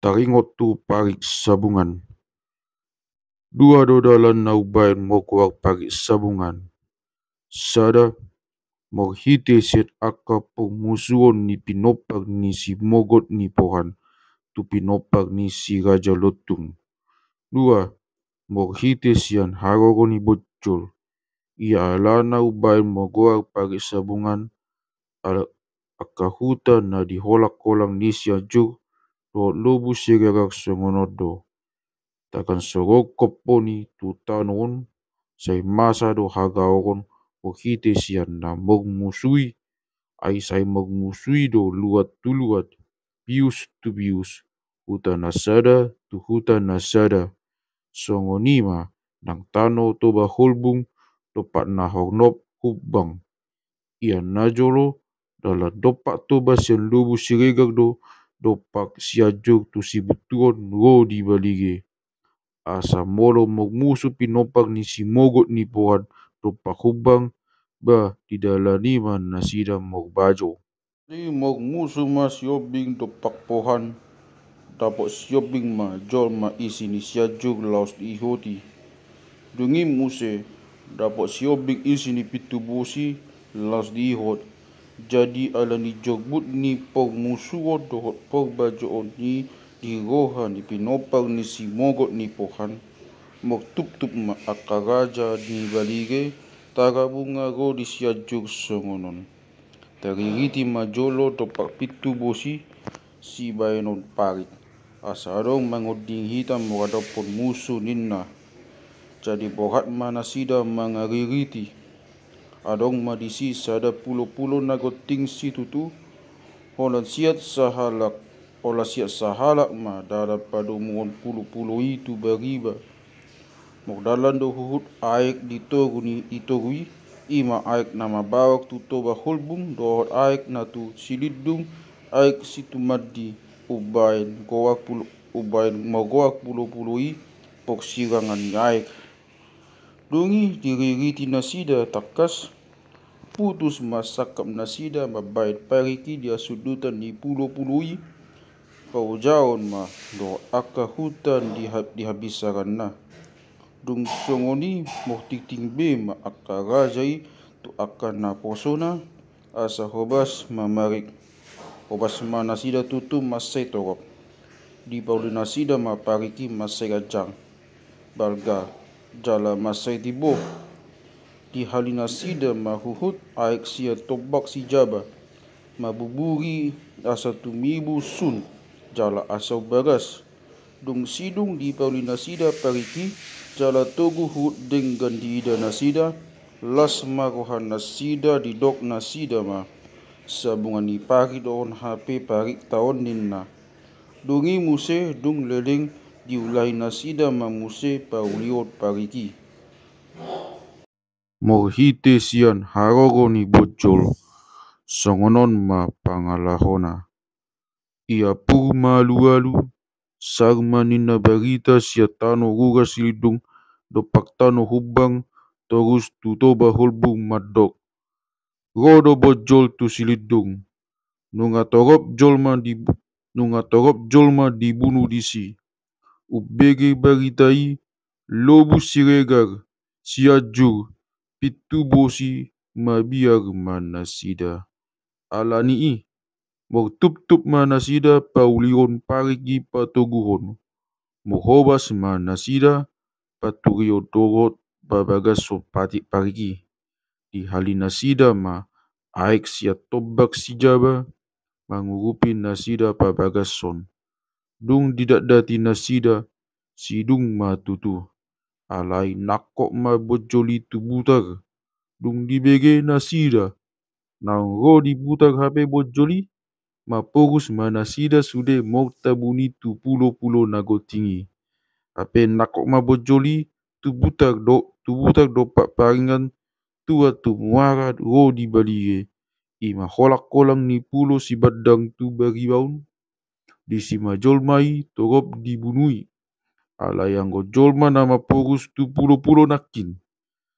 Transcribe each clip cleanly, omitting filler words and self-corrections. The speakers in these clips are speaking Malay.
Taringot tu parik sabungan. Dua dodalan naubayan mokuak parik sabungan. Sada morhite set aka musuon ni pinopak ni si mogot ni pohan tu pinopak ni si raja lotung. Dua morhite sian harogo ni bocol. Ia alana ubayan mogoak parik sabungan ala akahuta na diholak kolang ni si ajuk do lobu sigarak songonodo. Takkan sorok koponi tu tanon say masa do hagaoron o hite sian na mogmusui ay say mogmusui do luat tu luat bius tu bius huta nasada tu huta nasada songonima nang tano to baholbung dopat na hornop hubang ia najolo dalam dopak to basian lubu siregak do dopak siajuk tu si betuon ro di balige. Asa molo mogmusu pinopak ni si mogot ni pohan dopak hubang ba didalani man nasida mogbajo. Ni mogmusu ma siobing dopak pohan dapat siobing ma jol ma isi ni siajuk laos di ihoti. Dungi muse dapat siobing isi ni pitu bosi laos di ihot. Jadi ala ni jogbut ni pog musuo dohot pog bajo ni di roha ni pinopak ni si mogot ni pohan mok tup ma akaraja ni balige taga bunga ro di siajuk songonon. Taririti majolo topak pitu bosi si bayanon parit. Asarong mangoding hitam wadapon musuh ninna. Jadi bohat mana sida mangaririti. Adong madisi sada pulo-pulo nagoting si tutu. Holan siat sahalak. Ola siat sahalak ma dalam padu muon pulo-pulo itu bariba. Mogdalan do huhut aik ditogui ima aik nama bawak tu toba holbung dohot aik na tu silidung aik situ madi ubain mogoak pulo-puloi pok sirangan aik. Dungi diririti nasida takas putus masakap nasida mabait pariki dia sudutan di pulo-puloi paujaon ma do aka hutan dihabisaran na. Dung songoni mohtiting be ma aka rajai tu aka na posona asa hobas mamarik. Hobas ma nasida tutu masai torop. Di pauli nasida ma pariki masai ajang. Balga jala masai tibo. Di hali nasida ma huhut aik sia tobak si jaba. Ma buburi asa tumibu sun jala asau bagas. Dung sidung di pauli nasida pariki jala togu hut dengan diida nasida las marohan nasida di dok nasida ma sabungan ni pari doon HP parik taon ninna. Dungi muse dung leleng diulai nasida ma muse pauliot pariki. Morhite sian harogo ni bocol songonon ma pangalahona. Ia pur malu-alu sarma nina barita sia tano rura silidung dopak tano hubang terus tutoba holbung madok. Rodo bojol tu silidung. Nunga torop jolma dibunuh disi. Ubege baritai lobu siregar siajur pitu bosi mabiar mana sida. Alani i mok tup mana sida paulion parigi patoguhon. Mohobas mana sida paturio dorot babagas so patik parigi. Di halina sida ma aik sia tobak si jaba mangurupi nasida pabagas son. Dung didak dati nasida sidung ma tutu. Alai nakok ma bojoli tu butar. Dung dibege nasida. Nang ro dibutar HP bojoli ma porus mana sida sude mau tabuni tu pulo-pulo nago tinggi. Ape nakok ma bojoli tu butar dopak paringan tua tu muara ro di balige. Ima holak kolang ni pulo si badang tu baribaun. Di si majol mai torop dibunui. Ala yang go jolma nama porus tu pulo-pulo nakin.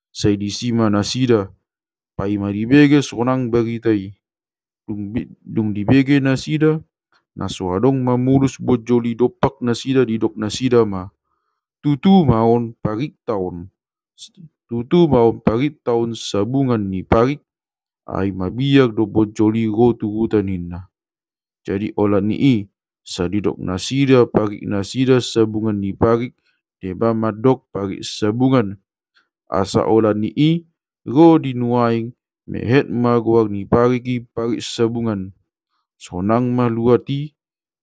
Say di si mana sida. Pai ma dibege sonang baritai. Dung dibege nasida Nasuadong mamulus bojoli dopak nasida di dok nasida ma. Tutu maon parik tahun. Tutu maon parik tahun sabungan ni parik. Ai mabiyak do bojoli go tugutan hinna. Jadi olah ni sadidok nasida parik nasida sabungan ni parik. Deba madok parik sabungan. Asa olah ni go dinuaing mehet maguak ni pariki parik sabungan. Sonang maluati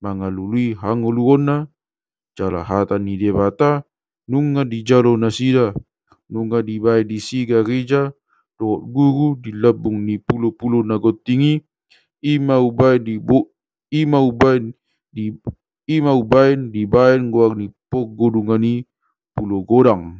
mangalului hangoluona jalahata ni debata nunga di jalo nasida nunga di bai di siga gereja doot guru di labung ni pulo-pulo nagot tinggi ima ubai di bain guak ni pok godungani pulo godang.